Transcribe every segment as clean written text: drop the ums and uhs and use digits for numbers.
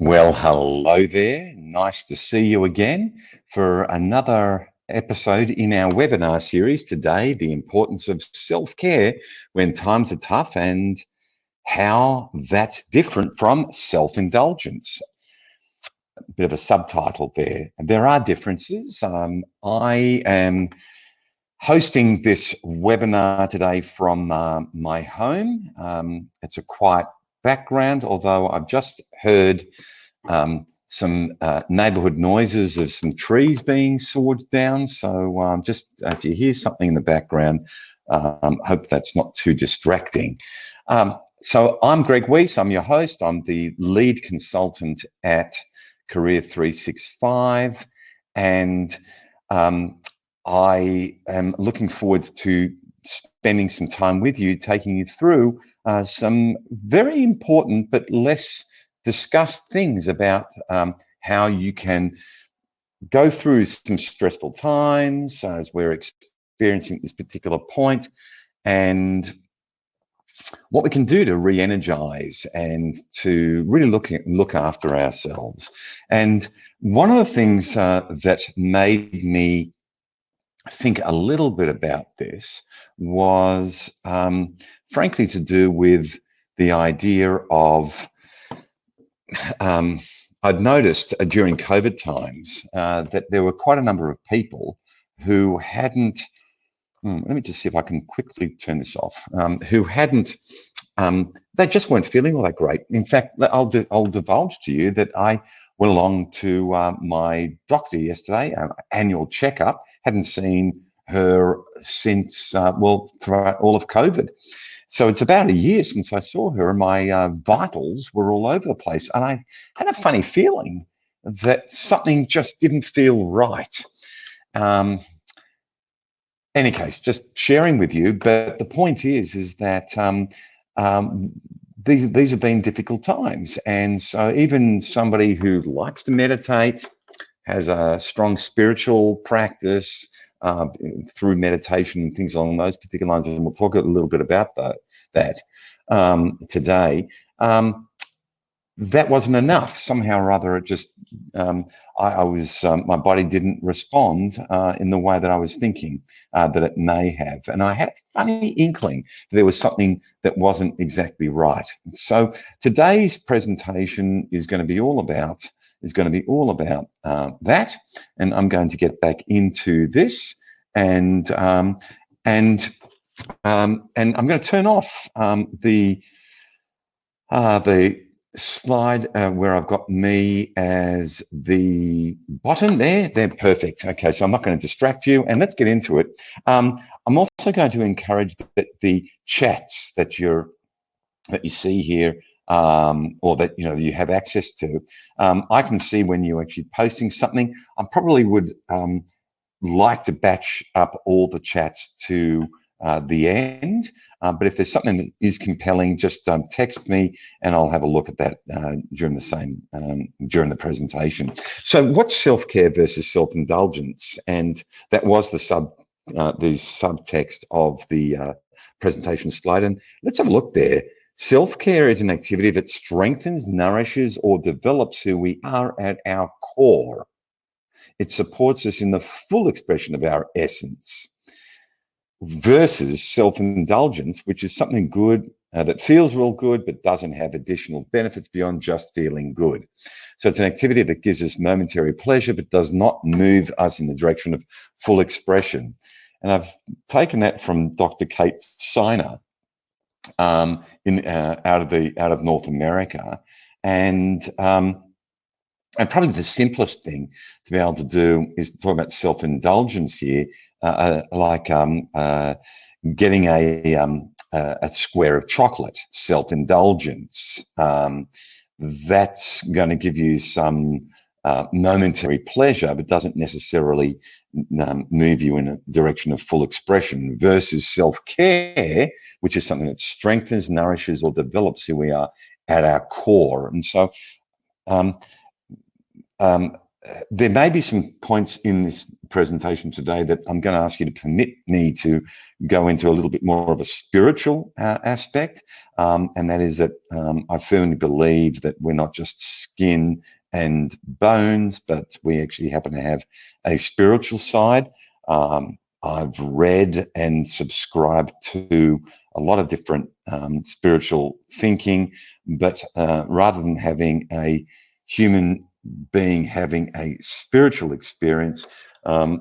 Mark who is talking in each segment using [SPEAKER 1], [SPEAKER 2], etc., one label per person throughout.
[SPEAKER 1] Well, hello there. Nice to see you again for another episode in our webinar series today, the importance of self-care when times are tough and how that's different from self-indulgence. A bit of a subtitle there. There are differences. I am hosting this webinar today from my home. It's a quiet background, although I've just heard some neighbourhood noises of some trees being sawed down. So just if you hear something in the background, hope that's not too distracting. So I'm Greg Weiss, I'm your host. I'm the lead consultant at Career 365, and I am looking forward to spending some time with you, taking you through some very important but less discussed things about how you can go through some stressful times as we're experiencing at this particular point, and what we can do to re-energize and to really look after ourselves. And one of the things that made me think a little bit about this was frankly to do with the idea of I'd noticed during COVID times that there were quite a number of people who hadn't, let me just see if I can quickly turn this off, who hadn't, they just weren't feeling all that great. In fact, I'll divulge to you that I went along to my doctor yesterday, annual checkup, hadn't seen her since, well, throughout all of COVID. So it's about a year since I saw her, and my vitals were all over the place. And I had a funny feeling that something just didn't feel right. Any case, just sharing with you. But the point is that these have been difficult times. And so even somebody who likes to meditate, has a strong spiritual practice, through meditation and things along those particular lines, and we'll talk a little bit about that today. That wasn't enough. Somehow or other, it just my body didn't respond in the way that I was thinking that it may have, and I had a funny inkling there was something that wasn't exactly right. So today's presentation is going to be all about that, and I'm going to get back into this, and I'm going to turn off the slide where I've got me as the bottom there. They're perfect. Okay, so I'm not going to distract you, and let's get into it. I'm also going to encourage that the chats that you see here, or that you have access to, I can see when you're actually posting something. I probably would like to batch up all the chats to the end, but if there's something that is compelling, just text me and I'll have a look at that during the presentation. So what's self-care versus self-indulgence? And that was the subtext of the presentation slide, and let's have a look there. Self-care is an activity that strengthens, nourishes, or develops who we are at our core. It supports us in the full expression of our essence, versus self-indulgence, which is something good that feels real good but doesn't have additional benefits beyond just feeling good. So it's an activity that gives us momentary pleasure but does not move us in the direction of full expression. And I've taken that from Dr. Kate Siner, out of North America, and probably the simplest thing to be able to do is to talk about self-indulgence here, like getting a square of chocolate. Self-indulgence, that's going to give you some momentary pleasure, but doesn't necessarily move you in a direction of full expression, versus self-care, which is something that strengthens, nourishes, or develops who we are at our core. And so There may be some points in this presentation today that I'm going to ask you to permit me to go into a little bit more of a spiritual aspect, and that is that I firmly believe that we're not just skin and bones, but we actually happen to have a spiritual side. I've read and subscribed to a lot of different spiritual thinking, but rather than having a human being having a spiritual experience,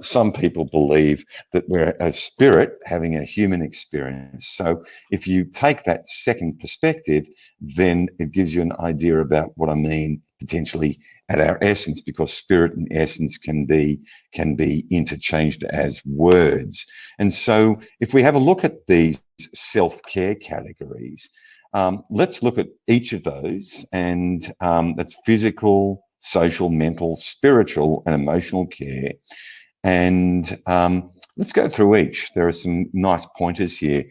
[SPEAKER 1] some people believe that we're a spirit having a human experience. So if you take that second perspective, then it gives you an idea about what I mean potentially at our essence, because spirit and essence can be interchanged as words. And so if we have a look at these self-care categories, let's look at each of those, and that's physical, social, mental, spiritual, and emotional care. And let's go through each. There are some nice pointers here.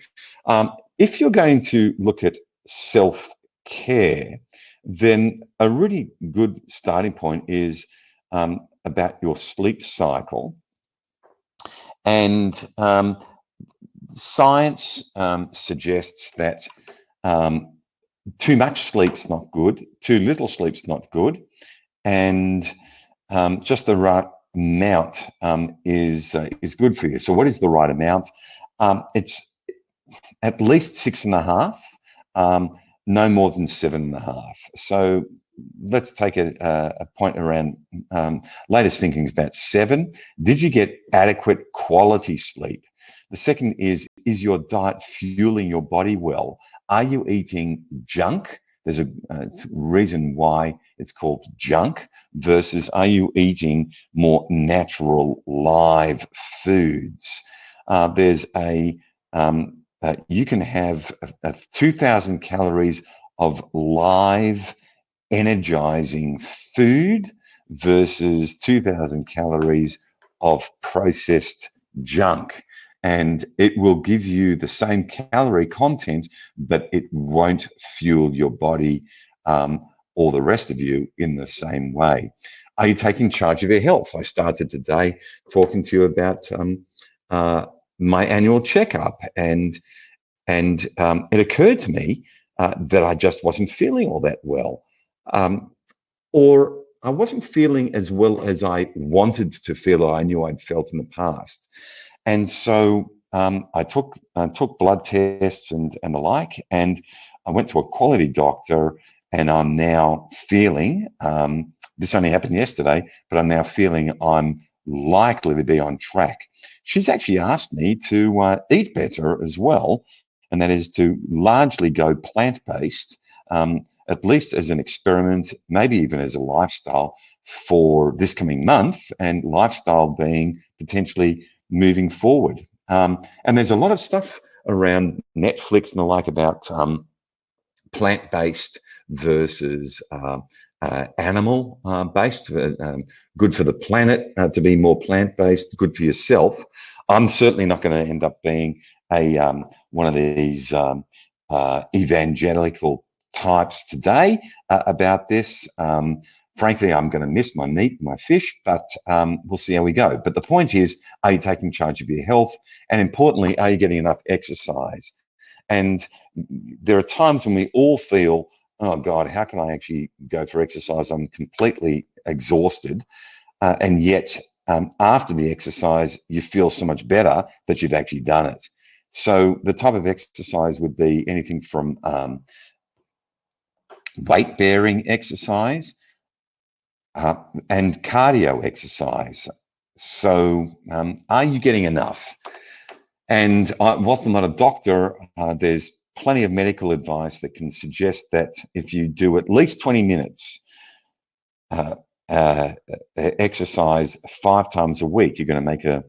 [SPEAKER 1] If you're going to look at self-care, then a really good starting point is about your sleep cycle. And science suggests that too much sleep's not good, too little sleep's not good, and just the right amount is good for you. So what is the right amount? It's at least 6.5, no more than 7.5. So let's take a point around latest thinking is about 7. Did you get adequate quality sleep? The second is your diet fueling your body well? Are you eating junk? There's a reason why it's called junk, versus are you eating more natural live foods? There's you can have 2,000 calories of live energizing food versus 2,000 calories of processed junk. And it will give you the same calorie content, but it won't fuel your body or the rest of you in the same way. Are you taking charge of your health? I started today talking to you about my annual checkup, and it occurred to me that I just wasn't feeling all that well, or I wasn't feeling as well as I wanted to feel, or I knew I'd felt in the past. And so I took blood tests and the like, and I went to a quality doctor, and I'm now feeling, this only happened yesterday, but I'm now feeling I'm likely to be on track. She's actually asked me to eat better as well, and that is to largely go plant-based, at least as an experiment, maybe even as a lifestyle for this coming month, and lifestyle being potentially moving forward. And there's a lot of stuff around Netflix and the like about plant-based versus animal-based, good for the planet to be more plant-based, good for yourself. I'm certainly not going to end up being a one of these evangelical types today about this. Frankly, I'm going to miss my meat, my fish, but we'll see how we go. But the point is, are you taking charge of your health? And importantly, are you getting enough exercise? And there are times when we all feel, oh God, how can I actually go for exercise? I'm completely exhausted. And yet after the exercise, you feel so much better that you've actually done it. So the type of exercise would be anything from weight-bearing exercise and cardio exercise. So are you getting enough? And whilst I'm not a doctor, there's plenty of medical advice that can suggest that if you do at least 20 minutes exercise 5 times a week, you're going to make a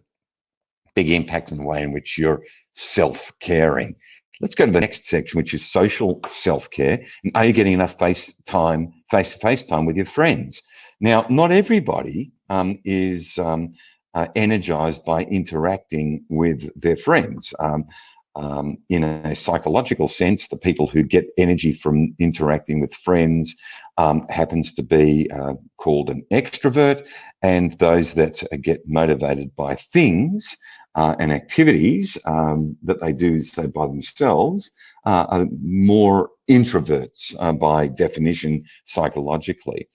[SPEAKER 1] big impact in the way in which you're self-caring. Let's go to the next section, which is social self-care. Are you getting enough face-to-face time with your friends? Now, not everybody is energized by interacting with their friends. In a psychological sense, the people who get energy from interacting with friends happens to be called an extrovert, and those that get motivated by things and activities that they do, say, by themselves, are more introverts by definition psychologically.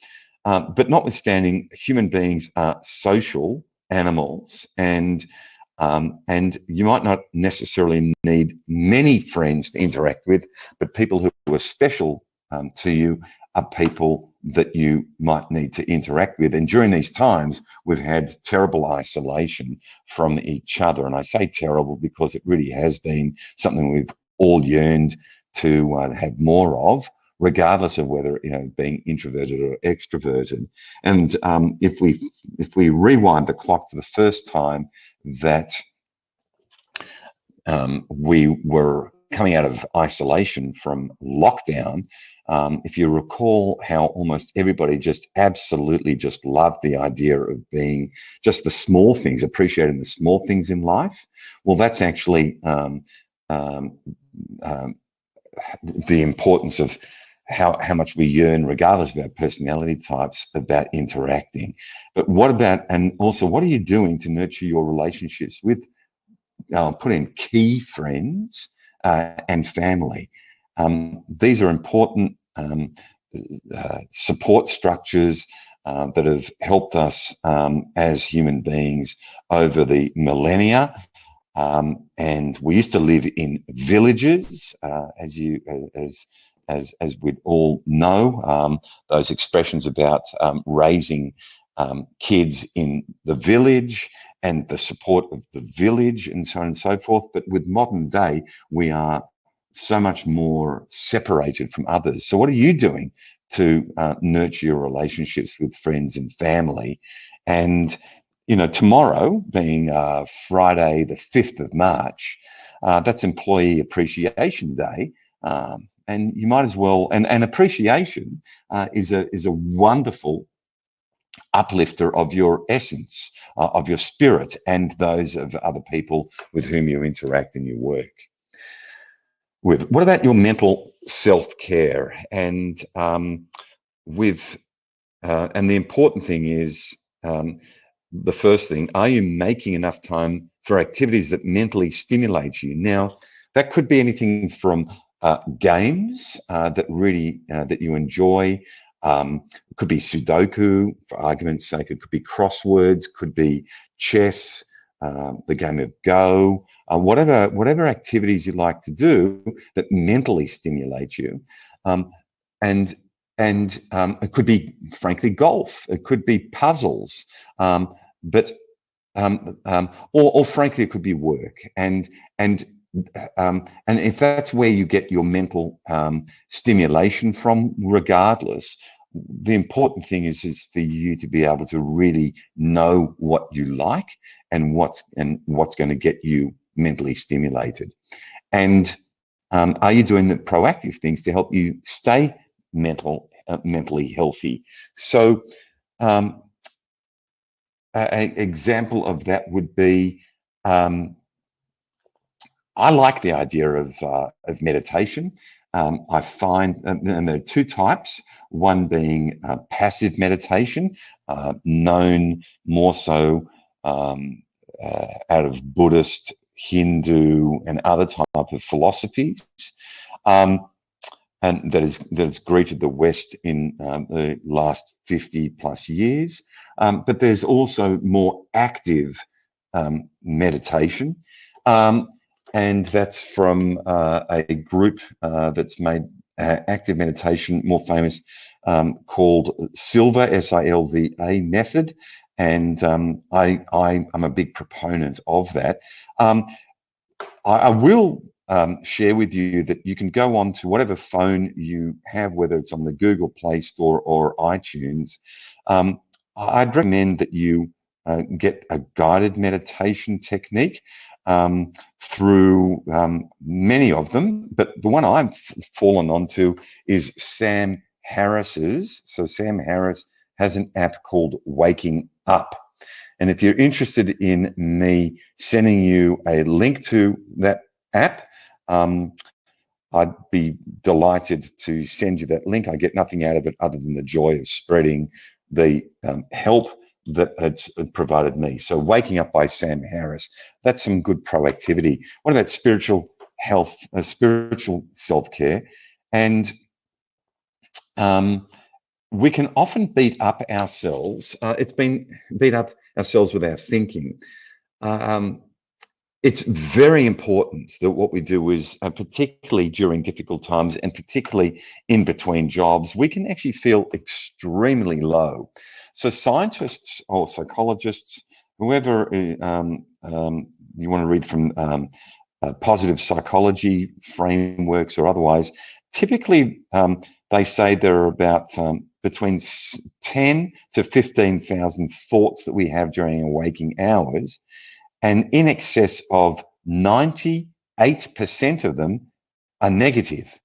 [SPEAKER 1] But notwithstanding, human beings are social animals, and you might not necessarily need many friends to interact with, but people who are special to you are people that you might need to interact with. And during these times, we've had terrible isolation from each other. And I say terrible because it really has been something we've all yearned to have more of, regardless of whether, being introverted or extroverted. And if we rewind the clock to the first time that we were coming out of isolation from lockdown, if you recall how almost everybody just absolutely just loved the idea of being just the small things, appreciating the small things in life, well, that's actually the importance of how much we yearn, regardless of our personality types, about interacting. But what about, and also, what are you doing to nurture your relationships with, put in key friends and family? These are important support structures that have helped us as human beings over the millennia. And we used to live in villages, as we all know, those expressions about raising kids in the village and the support of the village and so on and so forth. But with modern day, we are so much more separated from others. So what are you doing to nurture your relationships with friends and family? And, tomorrow being Friday, the 5th of March, that's Employee Appreciation Day. And you might as well, and appreciation is a wonderful uplifter of your essence, of your spirit, and those of other people with whom you interact and you work with. What about your mental self-care? And with and the important thing is, the first thing, are you making enough time for activities that mentally stimulate you? Now, that could be anything from games that really that you enjoy. It could be Sudoku, for argument's sake. It could be crosswords. Could be chess, the game of Go. Whatever activities you like to do that mentally stimulate you, and it could be, frankly, golf. It could be puzzles, but or frankly, it could be work. And if that's where you get your mental stimulation from, regardless, the important thing is for you to be able to really know what you like and what's going to get you mentally stimulated. And are you doing the proactive things to help you stay mentally healthy? So an example of that would be, I like the idea of meditation. I find, and there are two types, one being passive meditation, known more so out of Buddhist, Hindu, and other type of philosophies. And that has greeted the West in the last 50 plus years. But there's also more active meditation. And that's from a group that's made active meditation more famous, called Silva, S-I-L-V-A method. And I'm a big proponent of that. I will share with you that you can go on to whatever phone you have, whether it's on the Google Play Store or iTunes. I'd recommend that you get a guided meditation technique through many of them, but the one I've fallen onto is Sam Harris's. So Sam Harris has an app called Waking Up. And if you're interested in me sending you a link to that app, Um, I'd be delighted to send you that link. I get nothing out of it other than the joy of spreading the help that it's provided me. So Waking Up by Sam Harris, that's some good proactivity. What about spiritual health, spiritual self-care? And we can often beat up ourselves. It's been beat up ourselves with our thinking. Um, it's very important that what we do is, particularly during difficult times and particularly in between jobs, we can actually feel extremely low. So scientists or psychologists, whoever you want to read from positive psychology frameworks or otherwise, typically they say there are about between 10 to 15,000 thoughts that we have during our waking hours, and in excess of 98% of them are negative.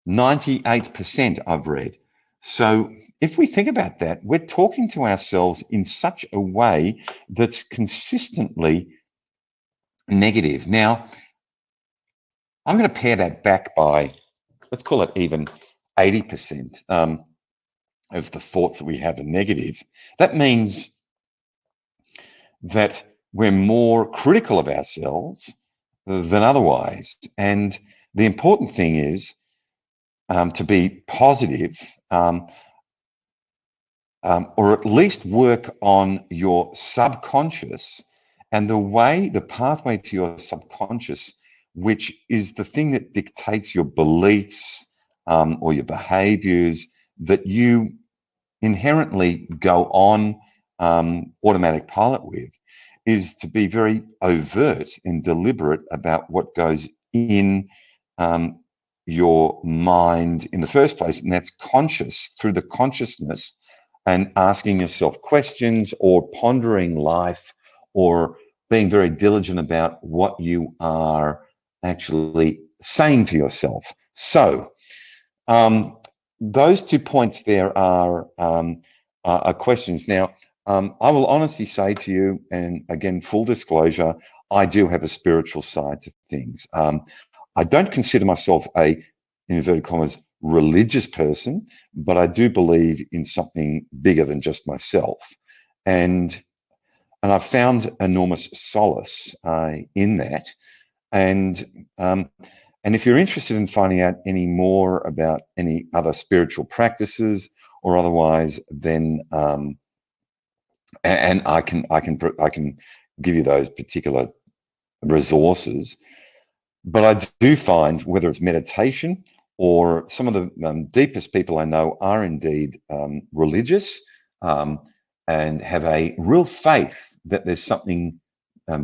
[SPEAKER 1] 98% I've read. So if we think about that, we're talking to ourselves in such a way that's consistently negative. Now, I'm going to pare that back by, let's call it even 80% of the thoughts that we have are negative. That means that we're more critical of ourselves than otherwise. And the important thing is to be positive, or at least work on your subconscious and the pathway to your subconscious, which is the thing that dictates your beliefs or your behaviors that you inherently go on automatic pilot with, is to be very overt and deliberate about what goes in your mind in the first place, and that's conscious through the consciousness and asking yourself questions or pondering life or being very diligent about what you are actually saying to yourself. So those 2 points there are questions. Now, I will honestly say to you, and again, full disclosure, I do have a spiritual side to things. I don't consider myself a, in inverted commas, religious person, but I do believe in something bigger than just myself. And I've found enormous solace in that. And if you're interested in finding out any more about any other spiritual practices or otherwise, then and I can give you those particular resources. But I do find, whether it's meditation or some of the deepest people I know are indeed religious and have a real faith that there's something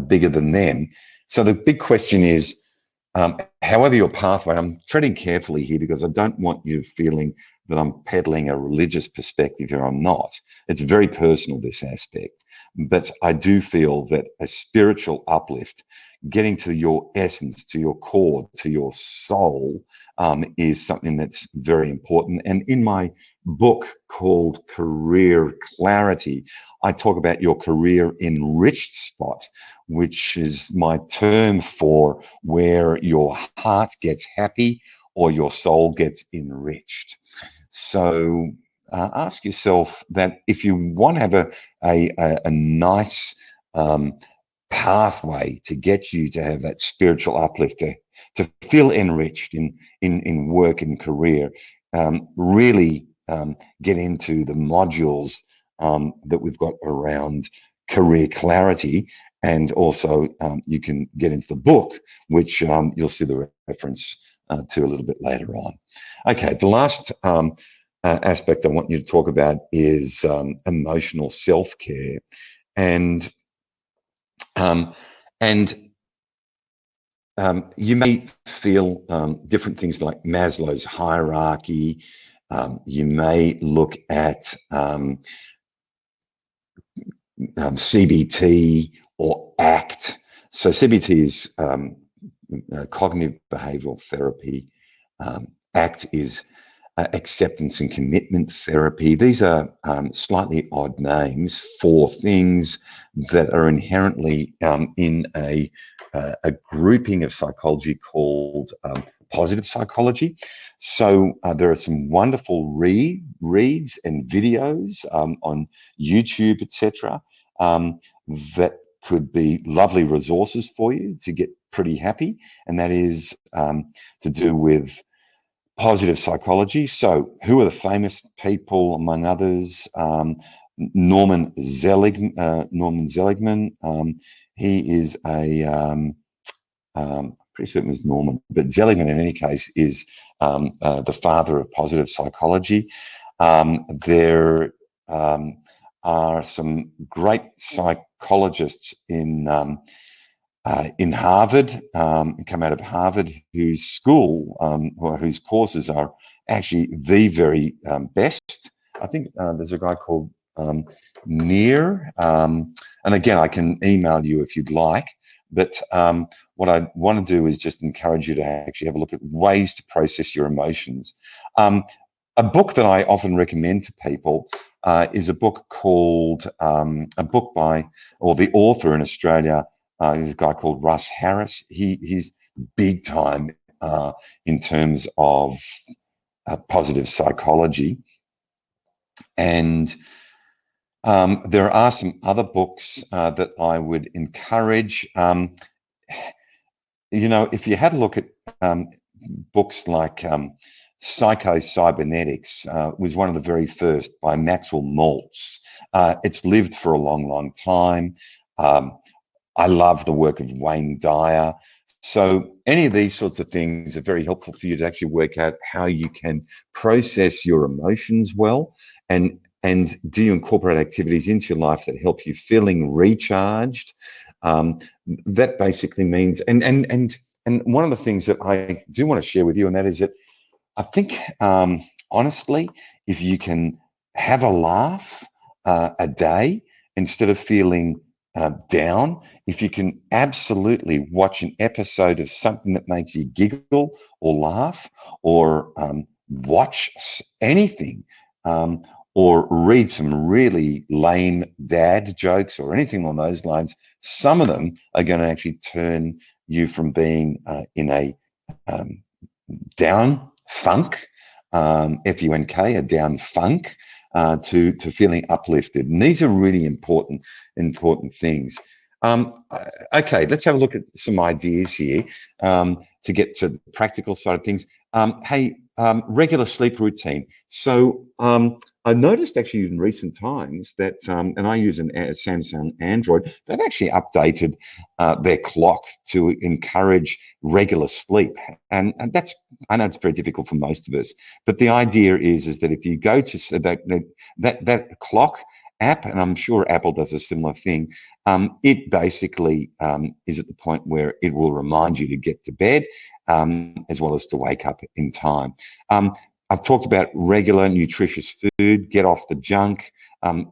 [SPEAKER 1] bigger than them. So the big question is, however your pathway, I'm treading carefully here because I don't want you feeling that I'm peddling a religious perspective here. I'm not. It's very personal, this aspect. But I do feel that a spiritual uplift, getting to your essence, to your core, to your soul, is something that's very important. And in my book called Career Clarity, I talk about your career enriched spot, which is my term for where your heart gets happy or your soul gets enriched. So ask yourself that if you want to have a nice pathway to get you to have that spiritual uplift, to feel enriched in work and career, really get into the modules that we've got around career clarity. And also you can get into the book, which you'll see the reference to a little bit later on. Okay, the last aspect I want you to talk about is emotional self-care. And you may feel different things like Maslow's hierarchy. You may look at CBT or ACT. So CBT is cognitive behavioral therapy. ACT is acceptance and commitment therapy. These are slightly odd names for things that are inherently in a a grouping of psychology called positive psychology. So there are some wonderful reads and videos on YouTube, etc., that could be lovely resources for you to get pretty happy. And that is to do with positive psychology. So who are the famous people, among others? Norman Seligman. He is pretty certain it was Norman, but Seligman in any case is the father of positive psychology. There are some great psychologists in Harvard, come out of Harvard, whose school, or whose courses are actually the very best. I think there's a guy called Near, and again, I can email you if you'd like, but what I want to do is just encourage you to actually have a look at ways to process your emotions. A book that I often recommend to people is a book called, a book by, or the author in Australia, there's a guy called Russ Harris. He's big time in terms of positive psychology. And there are some other books that I would encourage. You know, if you had a look at books like Psycho-Cybernetics, was one of the very first by Maxwell Maltz. It's lived for a long, long time. I love the work of Wayne Dyer. So any of these sorts of things are very helpful for you to actually work out how you can process your emotions well, and do you incorporate activities into your life that help you feeling recharged. That basically means, and one of the things that I do want to share with you, and that is that I think, honestly, if you can have a laugh a day instead of feeling down, if you can absolutely watch an episode of something that makes you giggle or laugh, or watch anything, or read some really lame dad jokes or anything along those lines, some of them are going to actually turn you from being in a down funk, F-U-N-K, a down funk, to feeling uplifted. And these are really important things. Okay, let's have a look at some ideas here to get to the practical side of things. Hey, regular sleep routine. So I noticed actually in recent times that, and I use a Samsung Android, they've actually updated their clock to encourage regular sleep. And that's, I know it's very difficult for most of us, but the idea is that if you go to that clock app, and I'm sure Apple does a similar thing, it basically is at the point where it will remind you to get to bed, as well as to wake up in time. I've talked about regular nutritious food, get off the junk,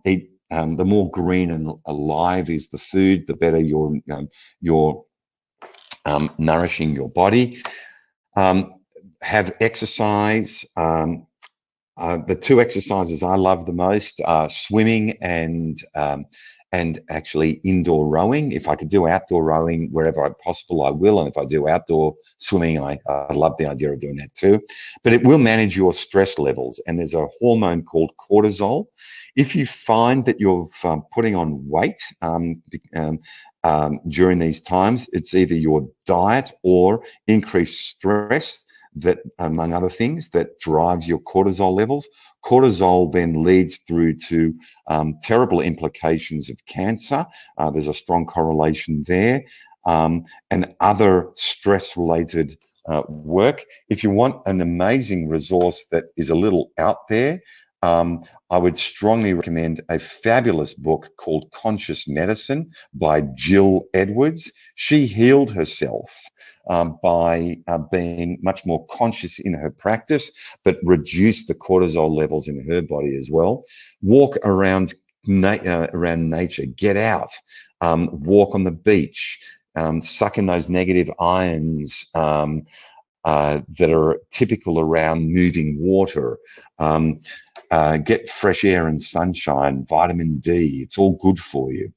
[SPEAKER 1] eat, the more green and alive is the food, the better you're nourishing your body. Have exercise. The two exercises I love the most are swimming and actually indoor rowing. If I could do outdoor rowing wherever possible, I will. And if I do outdoor swimming, I love the idea of doing that too. But it will manage your stress levels. And there's a hormone called cortisol. If you find that you're putting on weight during these times, it's either your diet or increased stress that, among other things, that drives your cortisol levels. Cortisol then leads through to terrible implications of cancer. There's a strong correlation there, and other stress-related work. If you want an amazing resource that is a little out there, I would strongly recommend a fabulous book called Conscious Medicine by Jill Edwards. She healed herself by being much more conscious in her practice, but reduced the cortisol levels in her body as well. Walk around nature, get out, walk on the beach, suck in those negative ions that are typical around moving water. Get fresh air and sunshine, vitamin D, it's all good for you.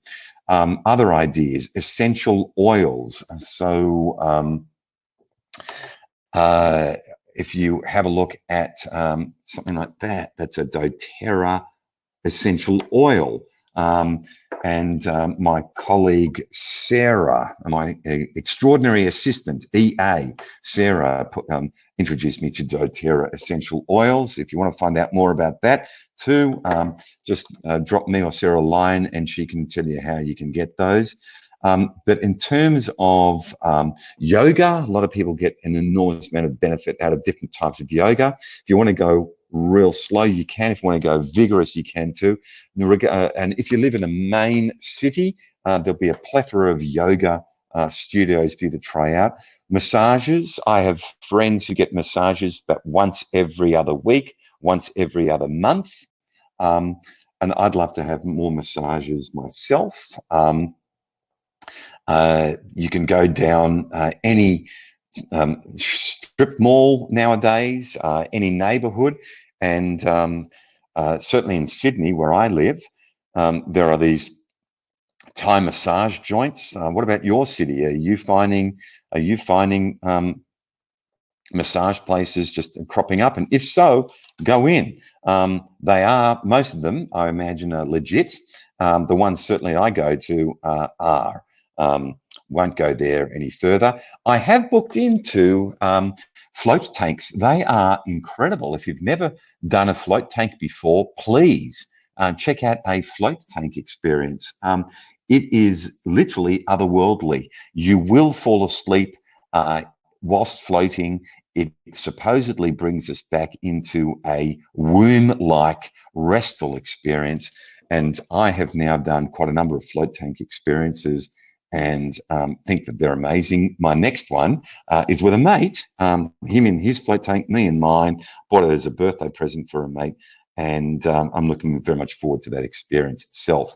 [SPEAKER 1] Other ideas, essential oils. So if you have a look at something like that, that's a doTERRA essential oil. Um, and my colleague Sarah, my extraordinary assistant, EA, Sarah, introduced me to doTERRA essential oils. If you want to find out more about that too, just drop me or Sarah a line and she can tell you how you can get those. But in terms of yoga, a lot of people get an enormous amount of benefit out of different types of yoga. If you want to go real slow, you can. If you want to go vigorous, you can too. And if you live in a main city, there'll be a plethora of yoga studios for you to try out. Massages, I have friends who get massages about once every other week, once every other month. And I'd love to have more massages myself. You can go down any strip mall nowadays, any neighbourhood, and certainly in Sydney, where I live, there are these Thai massage joints. What about your city? Are you finding massage places just cropping up? And if so, go in. They are, most of them, I imagine, are legit. The ones certainly I go to are. Won't go there any further. I have booked into float tanks. They are incredible. If you've never done a float tank before, please check out a float tank experience. It is literally otherworldly. You will fall asleep whilst floating. It supposedly brings us back into a womb-like restful experience. And I have now done quite a number of float tank experiences and think that they're amazing. My next one is with a mate, him in his float tank, me in mine, bought it as a birthday present for a mate. And I'm looking very much forward to that experience itself.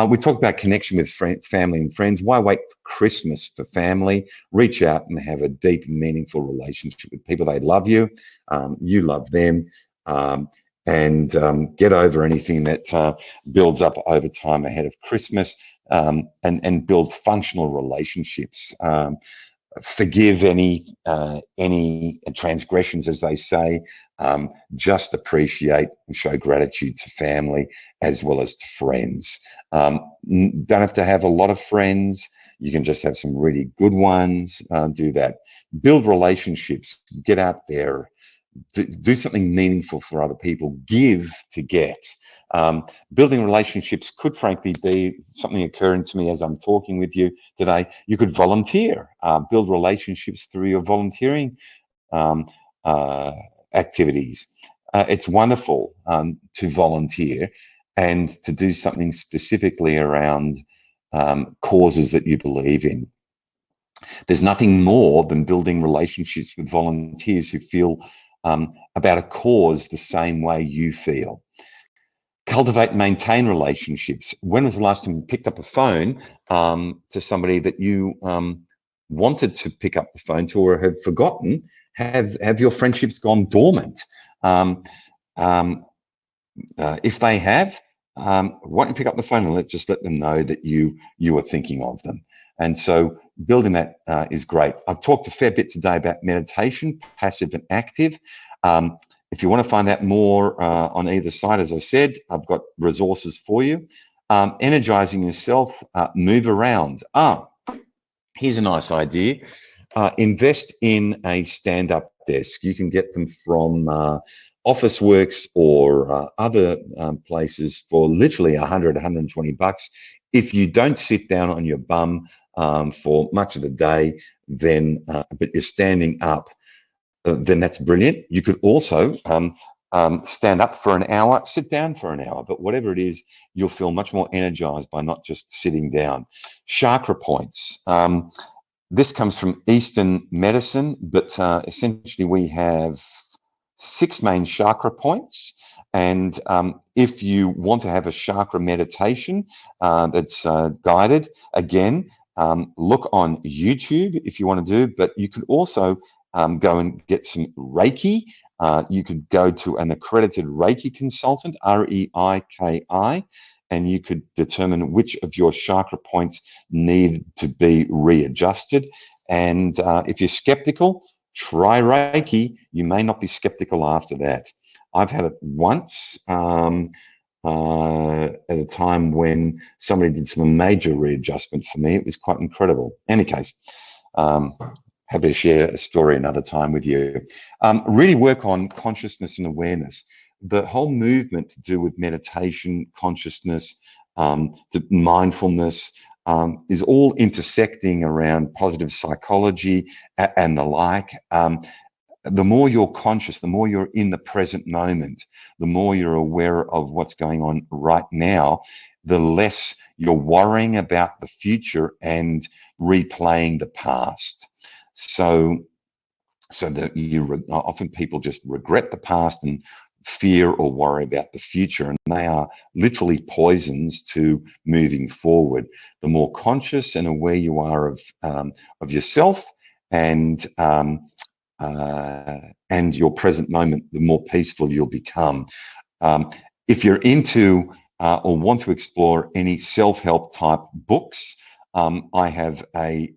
[SPEAKER 1] We talked about connection with family and friends. Why wait for Christmas for family? Reach out and have a deep, meaningful relationship with people. They love you. You love them. And get over anything that builds up over time ahead of Christmas, and build functional relationships. Forgive any transgressions, as they say. Just appreciate and show gratitude to family as well as to friends. Don't have to have a lot of friends. You can just have some really good ones. Do that. Build relationships. Get out there. Do something meaningful for other people. Give to get. Building relationships could frankly be something occurring to me as I'm talking with you today. You could volunteer, build relationships through your volunteering um, activities. It's wonderful to volunteer and to do something specifically around causes that you believe in. There's nothing more than building relationships with volunteers who feel about a cause the same way you feel. Cultivate and maintain relationships. When was the last time you picked up a phone to somebody that you wanted to pick up the phone to or had forgotten? Have your friendships gone dormant? If they have, why don't you pick up the phone and just let them know that you are thinking of them? And so building that is great. I've talked a fair bit today about meditation, passive and active. If you want to find out more on either side, as I said, I've got resources for you. Energizing yourself, move around. Here's a nice idea. Invest in a stand-up desk. You can get them from Officeworks or other places for literally 100, 120 bucks. If you don't sit down on your bum for much of the day, then but you're standing up, then that's brilliant. You could also stand up for an hour, sit down for an hour, but whatever it is, you'll feel much more energized by not just sitting down. Chakra points. This comes from Eastern medicine, but essentially we have 6 main chakra points. And if you want to have a chakra meditation that's guided, again, look on YouTube if you want to do, but you could also go and get some Reiki. You could go to an accredited Reiki consultant, Reiki, and you could determine which of your chakra points need to be readjusted. And if you're skeptical, try Reiki. You may not be skeptical after that. I've had it once at a time when somebody did some major readjustment for me. It was quite incredible. In any case, um, happy to share a story another time with you. Really work on consciousness and awareness. The whole movement to do with meditation, consciousness, to mindfulness, is all intersecting around positive psychology and the like. The more you're conscious, the more you're in the present moment, the more you're aware of what's going on right now, the less you're worrying about the future and replaying the past. So that often people just regret the past and fear or worry about the future, and they are literally poisons to moving forward. The more conscious and aware you are of yourself and your present moment, the more peaceful you'll become. If you're into or want to explore any self-help type books, I have a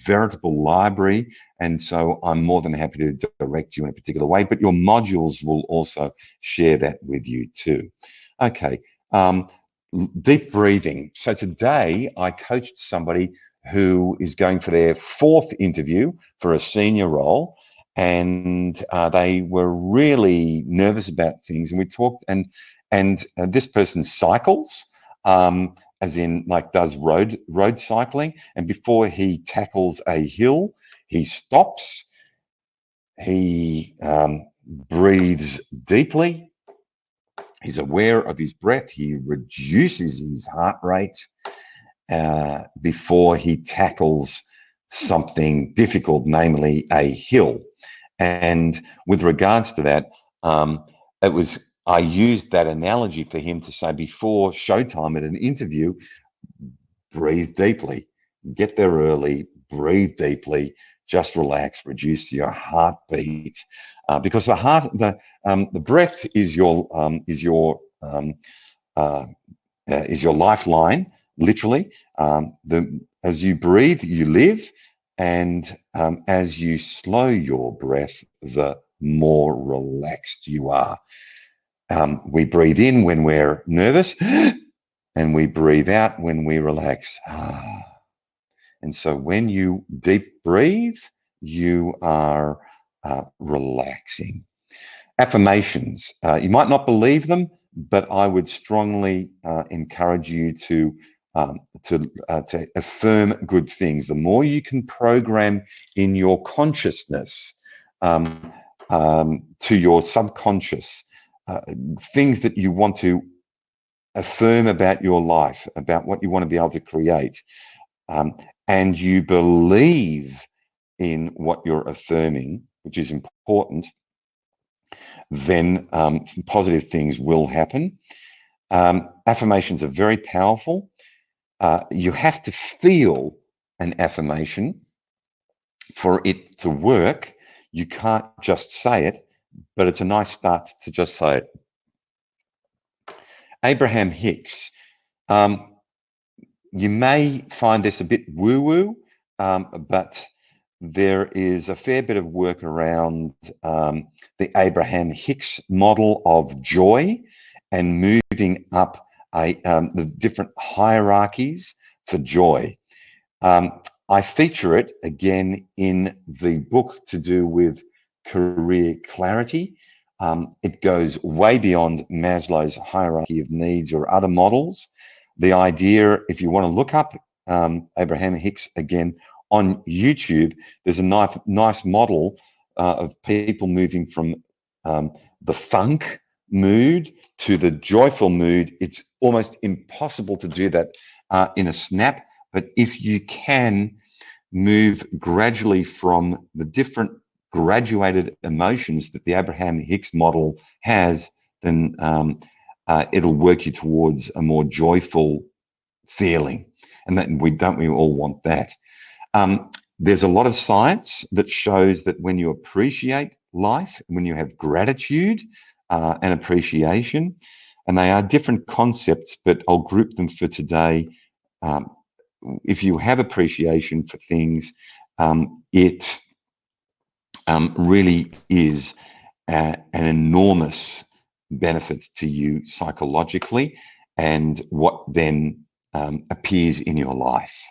[SPEAKER 1] veritable library, and so I'm more than happy to direct you in a particular way, but your modules will also share that with you too. Okay, deep breathing. So today I coached somebody who is going for their 4th interview for a senior role, and they were really nervous about things, and we talked, and this person cycles, as in like does road cycling, and before he tackles a hill, he stops, he breathes deeply, he's aware of his breath, he reduces his heart rate before he tackles something difficult, namely a hill. And with regards to that, I used that analogy for him to say before showtime at an interview, breathe deeply, get there early, breathe deeply, just relax, reduce your heartbeat, because the breath is your lifeline, literally. As you breathe, you live, and as you slow your breath, the more relaxed you are. We breathe in when we're nervous, and we breathe out when we relax. And so when you deep breathe, you are relaxing. Affirmations. You might not believe them, but I would strongly encourage you to affirm good things. The more you can program in your consciousness to your subconscious things that you want to affirm about your life, about what you want to be able to create, and you believe in what you're affirming, which is important, then positive things will happen. Affirmations are very powerful. You have to feel an affirmation for it to work. You can't just say it, but it's a nice start to just say it. Abraham Hicks. You may find this a bit woo-woo, but there is a fair bit of work around the Abraham Hicks model of joy and moving up the different hierarchies for joy. I feature it again in the book to do with career clarity. It goes way beyond Maslow's hierarchy of needs or other models. The idea, if you want to look up Abraham Hicks again on YouTube, there's a nice model of people moving from the funk mood to the joyful mood. It's almost impossible to do that in a snap, but if you can move gradually from the different graduated emotions that the Abraham Hicks model has, then it'll work you towards a more joyful feeling. And that we all want that. There's a lot of science that shows that when you appreciate life, when you have gratitude and appreciation, And they are different concepts, but I'll group them for today. Um, if you have appreciation for things, it really is an enormous benefit to you psychologically, and what then appears in your life.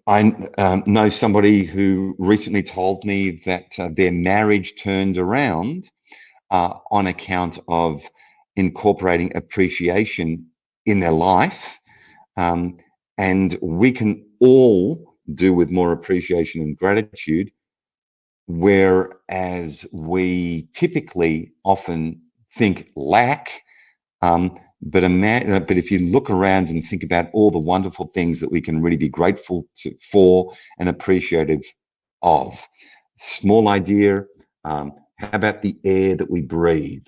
[SPEAKER 1] I know somebody who recently told me that their marriage turned around on account of incorporating appreciation in their life. And we can all do with more appreciation and gratitude, whereas we typically often think lack. But if you look around and think about all the wonderful things that we can really be grateful for and appreciative of. Small idea, how about the air that we breathe,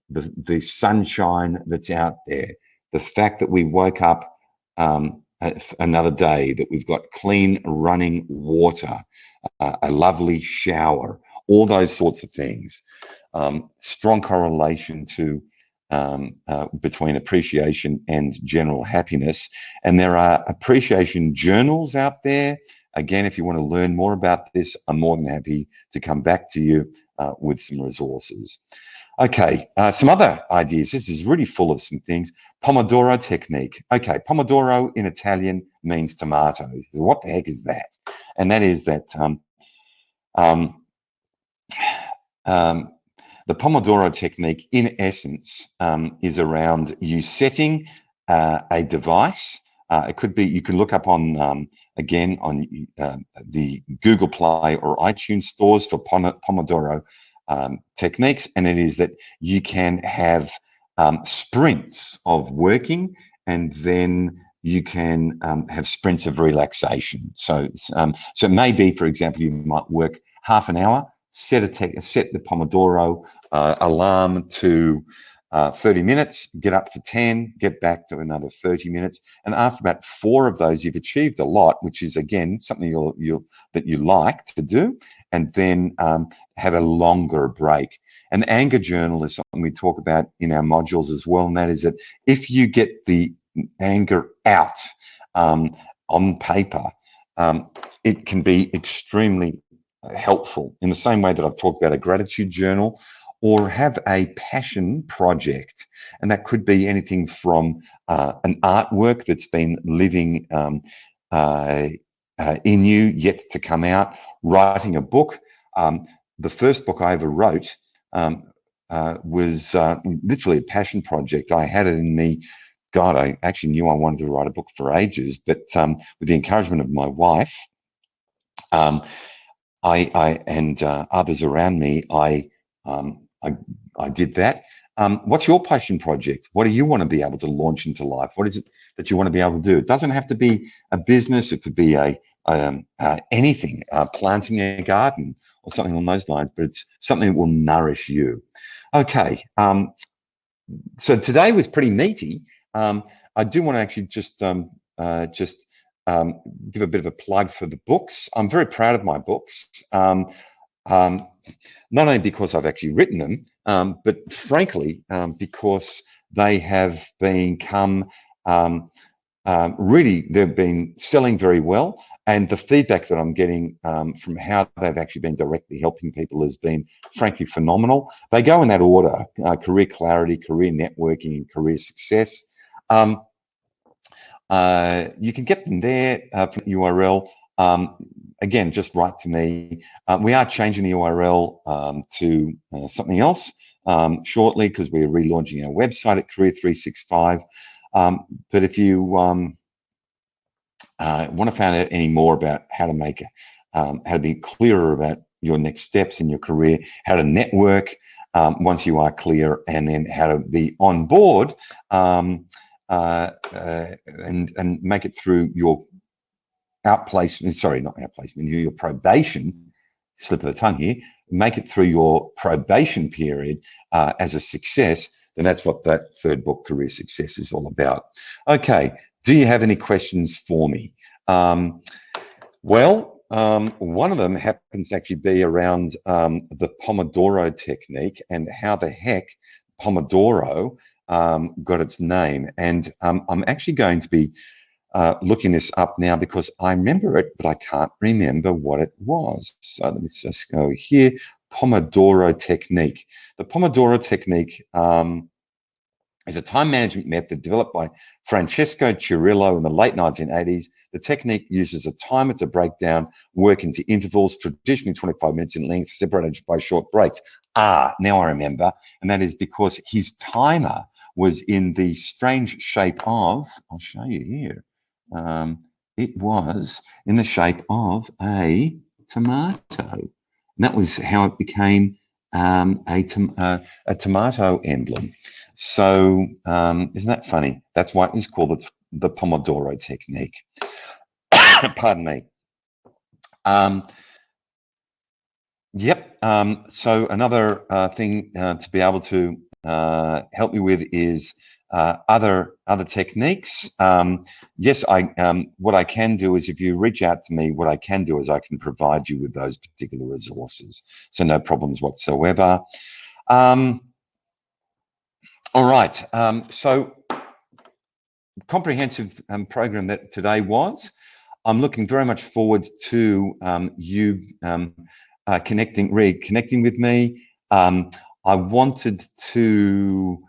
[SPEAKER 1] the sunshine that's out there, the fact that we woke up another day, that we've got clean running water, a lovely shower, all those sorts of things. Strong correlation to between appreciation and general happiness. And there are appreciation journals out there. Again, if you want to learn more about this, I'm more than happy to come back to you with some resources. Okay, some other ideas. This is really full of some things. Pomodoro technique. Okay, pomodoro in Italian means tomato. What the heck is that? And that is that the Pomodoro technique, in essence, is around you setting a device. It could be, you can look up on, again, on the Google Play or iTunes stores for Pomodoro techniques, and it is that you can have sprints of working, and then you can have sprints of relaxation. So it may be, for example, you might work half an hour, set the Pomodoro alarm to 30 minutes, get up for 10, get back to another 30 minutes. And after about 4 of those, you've achieved a lot, which is, again, something that you like to do, and then have a longer break. An anger journal is something we talk about in our modules as well, and that is that if you get the anger out on paper, it can be extremely helpful, in the same way that I've talked about a gratitude journal, or have a passion project. And that could be anything from an artwork that's been living in you, yet to come out, writing a book. The first book I ever wrote was literally a passion project. I had it in me. God, I actually knew I wanted to write a book for ages, but with the encouragement of my wife, I and others around me, I did that. What's your passion project? What do you want to be able to launch into life? What is it that you want to be able to do? It doesn't have to be a business. It could be anything, planting a garden or something on those lines, but it's something that will nourish you. Okay, so today was pretty meaty. I do want to actually just give a bit of a plug for the books. I'm very proud of my books, not only because I've actually written them, but frankly, because they have become really, they've been selling very well. And the feedback that I'm getting from how they've actually been directly helping people has been, frankly, phenomenal. They go in that order: career clarity, career networking, and career success. You can get them there from the URL. Again, just write to me. We are changing the URL to something else shortly, because we're relaunching our website at Career 365. But if you want to find out any more about how to make how to be clearer about your next steps in your career, how to network once you are clear, and then how to be on board and make it through your outplacement, sorry, not outplacement, your probation, slip of the tongue here, make it through your probation period as a success, then that's what that third book, Career Success, is all about. Okay, do you have any questions for me? Well, One of them happens to actually be around the Pomodoro technique and how the heck Pomodoro got its name. And I'm actually going to be looking this up now because I remember it, but I can't remember what it was. So let me just go here. Pomodoro technique. The Pomodoro technique is a time management method developed by Francesco Cirillo in the late 1980s. The technique uses a timer to break down work into intervals, traditionally 25 minutes in length, separated by short breaks. Now I remember, and that is because his timer was in the strange shape of, I'll show you here. It was in the shape of a tomato. And that was how it became a tomato emblem. So isn't that funny? That's why it's called the Pomodoro technique. Pardon me. Yep. So another thing to be able to help me with is other techniques. Yes, what I can do is if you reach out to me, what I can do is I can provide you with those particular resources. So no problems whatsoever. All right. So comprehensive program that today was. I'm looking very much forward to you reconnecting with me. I wanted to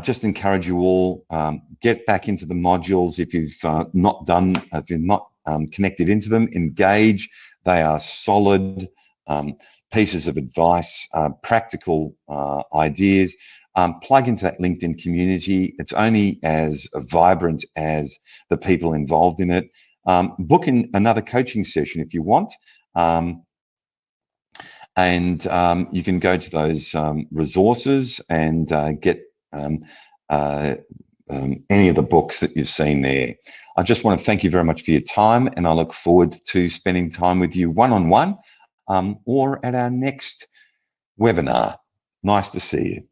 [SPEAKER 1] just encourage you all, get back into the modules if you've if you're not connected into them, engage. They are solid pieces of advice, practical ideas. Plug into that LinkedIn community. It's only as vibrant as the people involved in it. Book in another coaching session if you want. And you can go to those resources and get any of the books that you've seen there. I just want to thank you very much for your time, and I look forward to spending time with you one-on-one or at our next webinar. Nice to see you.